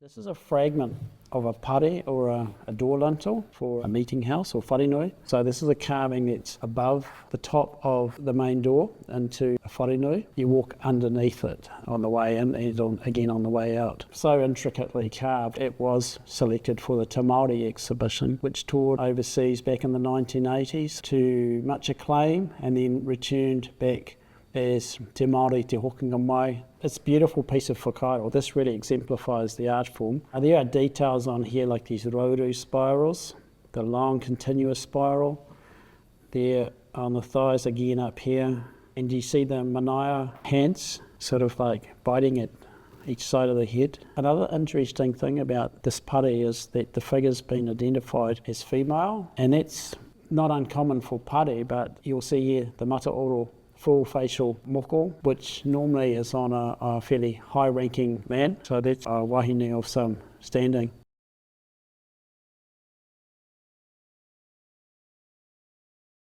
This is a fragment of a pare or a door lintel for a meeting house or wharenui. So this is a carving that's above the top of the main door into a wharenui. You walk underneath it on the way in and again on the way out. So intricately carved, it was selected for the Te Maori exhibition, which toured overseas back in the 1980s to much acclaim and then returned back as Te Maori te hokinga mai. It's a beautiful piece of whakairo. This really exemplifies the art form. There are details on here like these roru spirals, the long continuous spiral there on the thighs again up here. And you see the manaia hands sort of like biting at each side of the head. Another interesting thing about this pare is that the figure's been identified as female, and that's not uncommon for pare, but you'll see here the Mātauranga full facial moko, which normally is on a fairly high-ranking man, so that's a wahine of some standing.